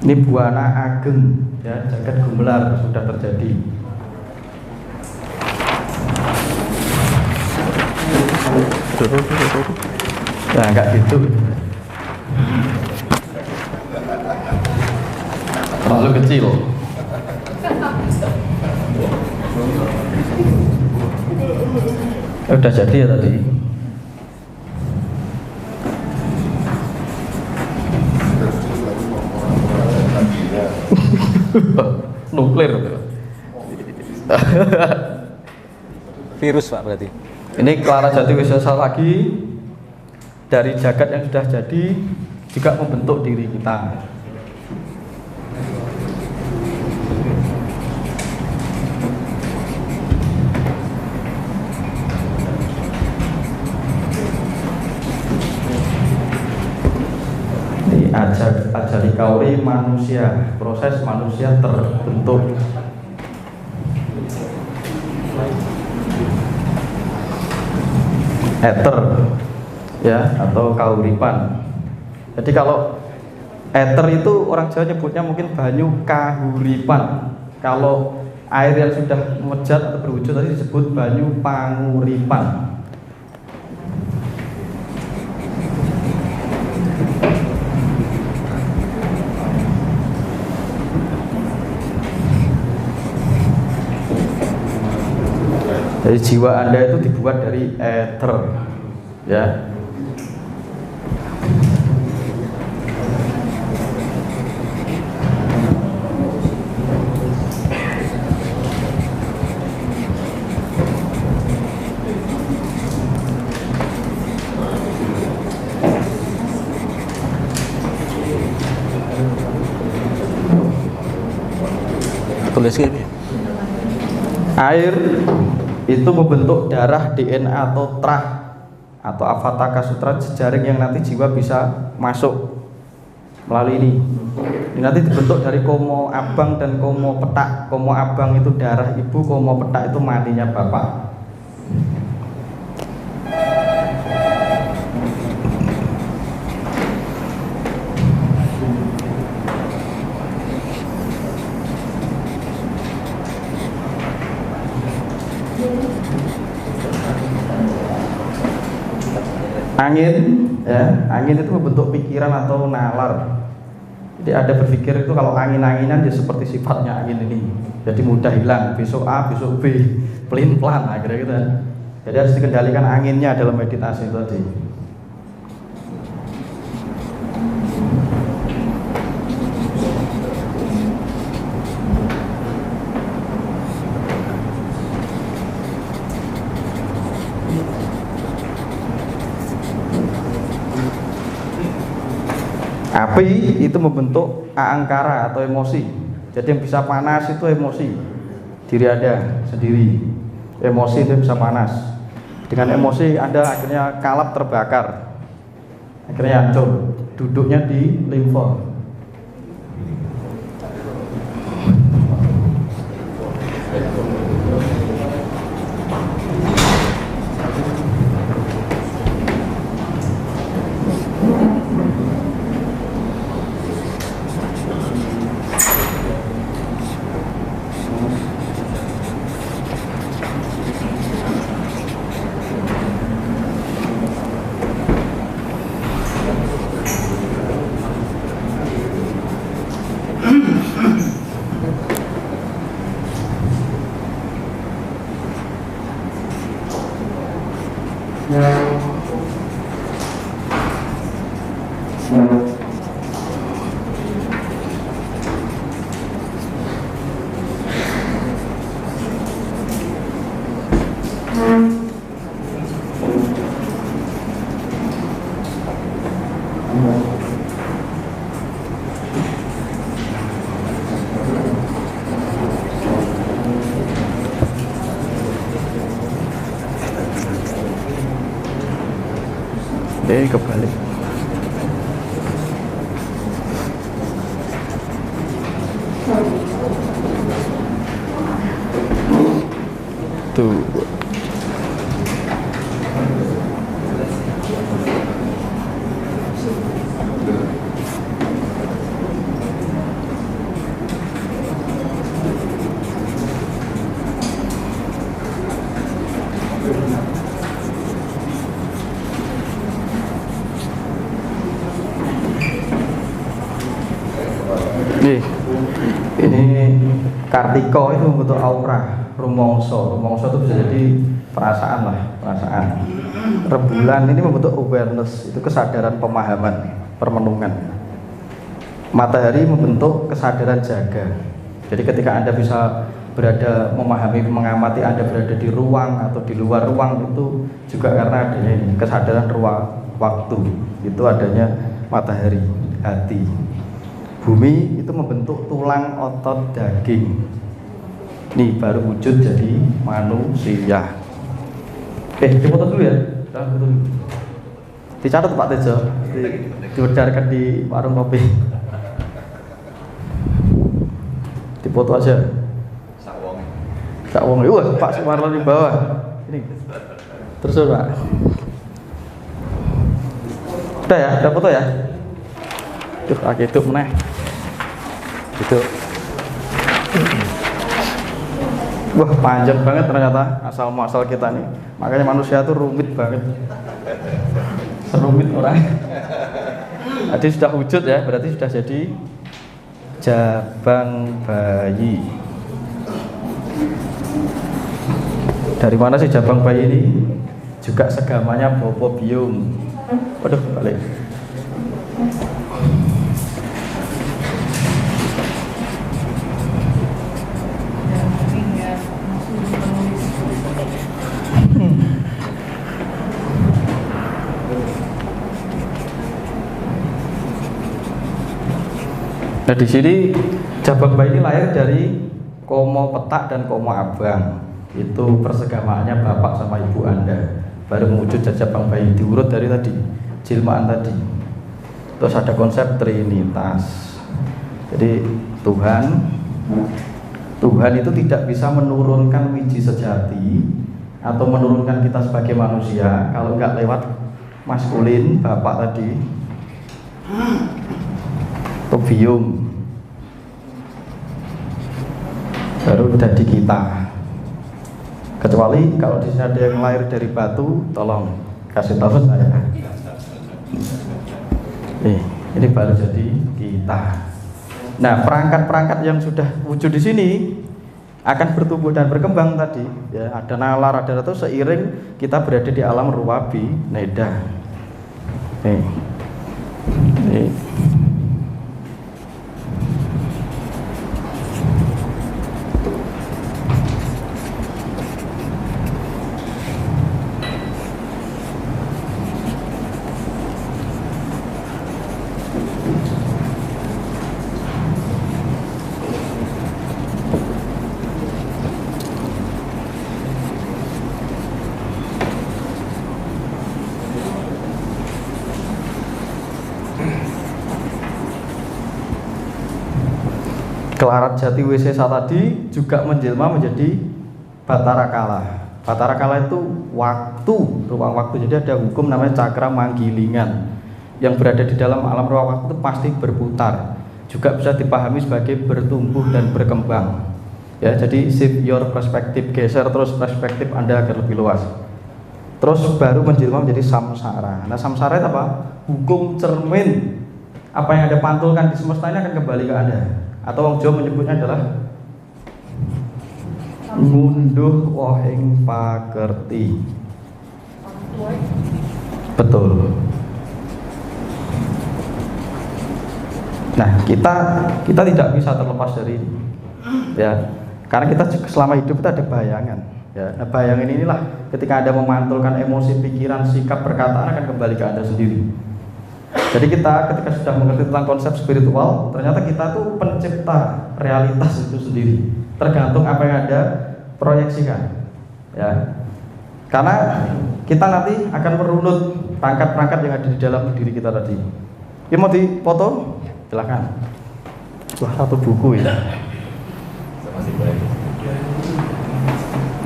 Ini buana ageng, ya, jagat gumelar sudah terjadi. Nah, enggak gitu. Terlalu kecil. Udah jadi ya tadi. Nuklir. Virus Pak berarti. Ini Clara Jati Wisesa lagi dari jagat yang sudah jadi juga membentuk diri kita. Ini ajari kauri manusia, proses manusia terbentuk. Ether, ya, atau kauripan. Jadi kalau ether itu orang Jawa nyebutnya mungkin banyu kahuripan. Kalau air yang sudah mejat atau berwujud tadi disebut banyu panguripan. Jadi jiwa Anda itu dibuat dari ether, ya. Tulis gini. Air itu membentuk darah, DNA atau trah atau avataka sutra jejaring yang nanti jiwa bisa masuk melalui ini. Ini nanti dibentuk dari komo abang dan komo petak. Komo abang itu darah ibu, komo petak itu maninya bapak. Angin, ya, angin itu membentuk pikiran atau nalar. Jadi ada berpikir itu kalau angin-anginan ya seperti sifatnya angin ini. Jadi mudah hilang, besok A, besok B, pelin-pelan akhirnya gitu. Jadi harus dikendalikan anginnya dalam meditasi itu tadi. Api itu membentuk aangkara atau emosi. Jadi yang bisa panas itu emosi. Diri Anda sendiri. Emosi itu bisa panas. Dengan emosi Anda akhirnya kalap terbakar. Akhirnya hancur. Duduknya di limfa. Kebalik. Tuh. Nih, ini Kartiko itu membentuk aura, rumongso. Rumongso itu bisa jadi perasaan lah, perasaan. Rembulan ini membentuk awareness, itu kesadaran pemahaman, permenungan. Matahari membentuk kesadaran jaga. Jadi ketika Anda bisa berada, memahami, mengamati Anda berada di ruang atau di luar ruang, itu juga karena adanya ini, kesadaran ruang waktu. Itu adanya matahari, hati. Bumi itu membentuk tulang, otot, daging. Nih baru wujud jadi manusia. Dipoto dulu ya. Dicatat Pak Tejo, dibedarkan di warung kopi. Dipoto aja. Sak wong. Wah, Pak Sumarno di bawah. Ini. Terus Pak. Udah ya, udah foto ya. Tuh, itu meneh. Itu. Wah, panjang banget ternyata asal muasal kita nih. Makanya manusia tuh rumit banget. Serumit orang. Tadi sudah wujud ya, berarti sudah jadi jabang bayi. Dari mana sih jabang bayi ini? Juga segamanya bopobium. Waduh, balik. Nah di sini jabang bayi ini lahir dari komo petak dan komo abang. Itu persegamaannya bapak sama ibu Anda. Baru mewujud jabang bayi, diurut dari tadi jelmaan tadi. Terus ada konsep trinitas. Jadi Tuhan itu tidak bisa menurunkan wiji sejati atau menurunkan kita sebagai manusia kalau nggak lewat maskulin bapak tadi. Tobium baru jadi kita. Kecuali kalau di sini ada yang lahir dari batu, tolong kasih tahu saya. Ini baru jadi kita. Nah, perangkat-perangkat yang sudah wujud di sini akan bertumbuh dan berkembang tadi. Ya, ada nalar, ada itu seiring kita berada di alam ruwabi neda. Nih. Kelarat jati WC tadi juga menjelma menjadi Batara Kala. Batara Kala itu waktu, ruang waktu. Jadi ada hukum namanya cakra manggilingan yang berada di dalam alam ruang waktu itu pasti berputar. Juga bisa dipahami sebagai bertumbuh dan berkembang. Ya, jadi shift your perspective, geser terus perspektif Anda agar lebih luas. Terus baru menjelma menjadi samsara. Nah, samsara itu apa? Hukum cermin. Apa yang Anda pantulkan di semesta ini akan kembali ke Anda. Atau wong Jawa menyebutnya adalah ngunduh wohing pakerti. Betul. Nah, kita tidak bisa terlepas dari ini. Ya, karena kita selama hidup kita ada bayangan. Ya, nah bayangan inilah ketika Anda memantulkan emosi, pikiran, sikap, perkataan akan kembali ke Anda sendiri. Jadi kita ketika sudah mengerti tentang konsep spiritual, ternyata kita tuh pencipta realitas itu sendiri. Tergantung apa yang Anda proyeksikan. Ya. Karena kita nanti akan merunut perangkat-perangkat yang ada di dalam diri kita tadi. Ini mau dipoto? Silakan. Wah, satu buku ya.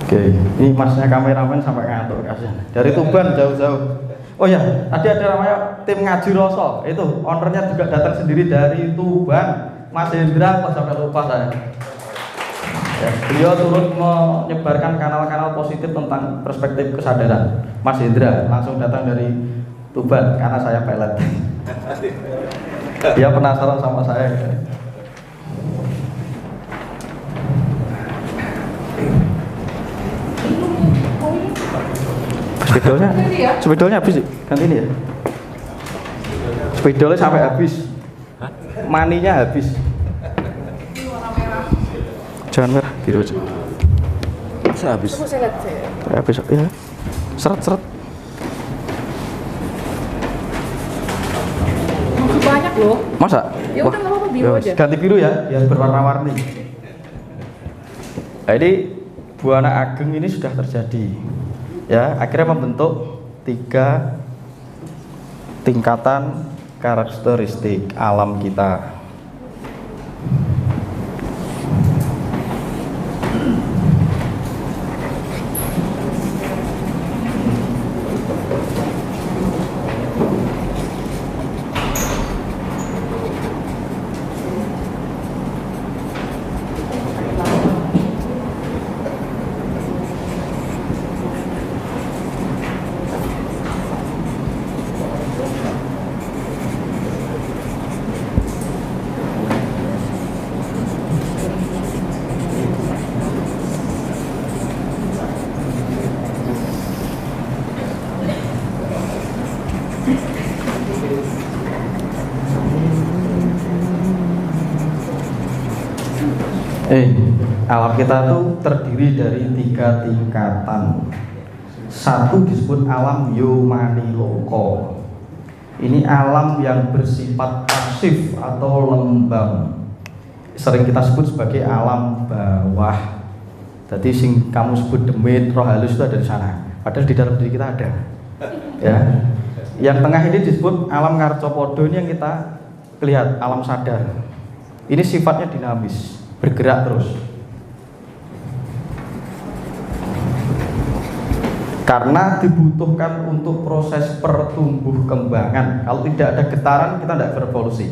Oke, ini masnya kameramen sampai ngantuk kasihan. Dari Tuban jauh-jauh. Oh ya, tadi ada namanya tim ngaji Roso. Itu ownernya juga datang sendiri dari Tuban. Mas Hendra, kok sampai lupa saya. Ya, beliau turut menyebarkan kanal-kanal positif tentang perspektif kesadaran. Mas Hendra langsung datang dari Tuban karena saya pelet. Dia penasaran sama saya. Spidolnya habis ganti ini ya. Spidolnya sampai habis. Maninya habis. Jangan merah, biru aja. Bisa habis. Habis ya. Seret-seret. Banyak loh. Masa? Ya udah nggak apa-apa, biru aja. Ganti biru ya, biar berwarna-warni. Nah, ini Buana Ageng ini sudah terjadi. Ya, akhirnya membentuk 3 tingkatan karakteristik alam kita. Alam kita tuh terdiri dari 3 tingkatan. Satu disebut alam Yomaniloko. Ini alam yang bersifat pasif atau lembang. Sering kita sebut sebagai alam bawah. Jadi sing kamu sebut demit, roh halus itu ada di sana. Padahal di dalam diri kita ada. Ya. Yang tengah ini disebut alam Ngarcopodo, ini yang kita lihat, alam sadar. Ini sifatnya dinamis, bergerak terus. Karena dibutuhkan untuk proses pertumbuh kembangan. Kalau tidak ada getaran, kita tidak berevolusi.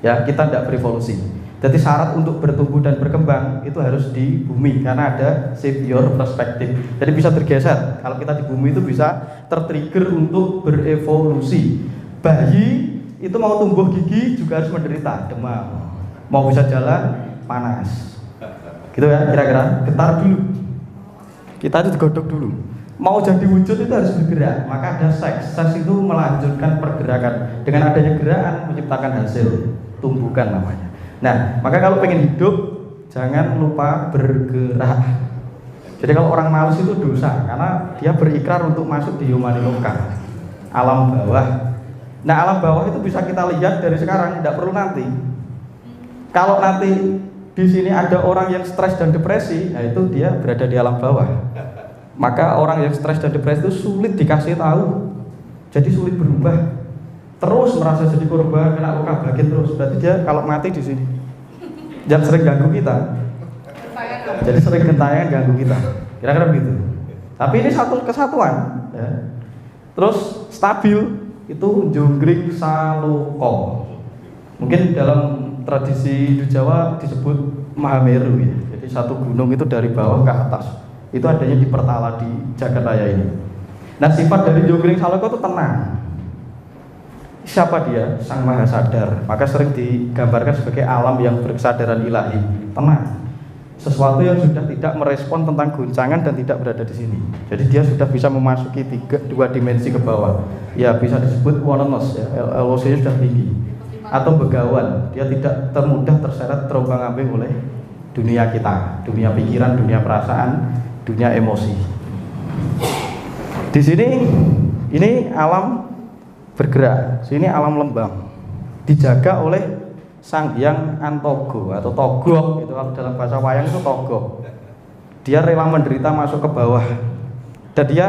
Ya, kita tidak berevolusi. Jadi syarat untuk bertumbuh dan berkembang itu harus di bumi, karena ada shift your perspective. Jadi bisa bergeser. Kalau kita di bumi itu bisa tertrigger untuk berevolusi. Bayi itu mau tumbuh gigi juga harus menderita demam. Mau bisa jalan panas. Gitu ya, kira-kira getar dulu. Kita itu digodok dulu. Mau jadi wujud itu harus bergerak, maka ada seks. Seks itu melanjutkan pergerakan. Dengan adanya gerakan menciptakan hasil, tumbukan namanya. Nah, maka kalau pengen hidup jangan lupa bergerak. Jadi kalau orang malas itu dosa, karena dia berikrar untuk masuk di Yomaniloka, alam bawah. Nah, alam bawah itu bisa kita lihat dari sekarang, tidak perlu nanti. Kalau nanti di sini ada orang yang stres dan depresi, nah itu dia berada di alam bawah. Maka orang yang stres dan depresi itu sulit dikasih tahu, jadi sulit berubah, terus merasa jadi korban, kena luka bagian terus. Berarti dia kalau mati di sini, jangan sering ganggu kita. Jadi sering gentayangan ganggu kita, kira-kira begitu. Tapi ini satu kesatuan. Ya. Terus stabil itu Jonggring Saloko. Mungkin dalam tradisi di Jawa disebut Mahameru ya. Jadi satu gunung itu dari bawah ke atas. Itu adanya di Pertala di Jagadraya ini. Nah, sifat dari Jonggring Saloko itu tenang. Siapa dia? Sang Maha Sadar. Maka sering digambarkan sebagai alam yang berkesadaran ilahi, tenang. Sesuatu yang sudah tidak merespon tentang goncangan dan tidak berada di sini. Jadi dia sudah bisa memasuki 2 dimensi ke bawah. Ya, bisa disebut wonenos ya, LOC-nya sudah tinggi. Atau begawan, dia tidak termudah terseret terombang-ambing oleh dunia kita, dunia pikiran, dunia perasaan, dunia emosi. Di sini ini alam bergerak, sini alam lembang, dijaga oleh Sang Hyang Antogo atau Togok. Itu kalau dalam bahasa wayang itu Togok. Dia rela menderita masuk ke bawah, dan dia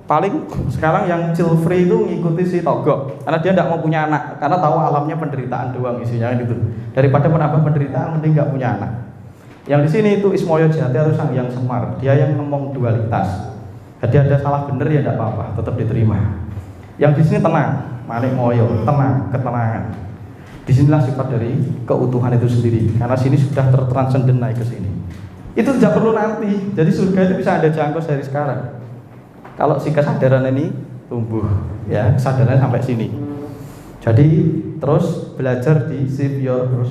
paling sekarang yang chill free itu ngikuti si Togok, karena dia tidak mau punya anak, karena tahu alamnya penderitaan doang isinya gitu. Daripada menambah penderitaan, mending nggak punya anak. Yang di sini itu Ismoyo Jati atau Sang Hyang Semar, dia yang ngomong dualitas. Jadi ada salah bener ya tidak apa-apa, tetap diterima. Yang di sini tenang, Manik Moyo, tenang, ketenangan. Disinilah sifat dari keutuhan itu sendiri, karena sini sudah tertransenden naik ke sini. Itu tidak perlu nanti. Jadi surga itu bisa Anda jangkau dari sekarang. Kalau si kesadaran ini tumbuh, ya kesadarannya sampai sini. Jadi terus belajar di Shift Your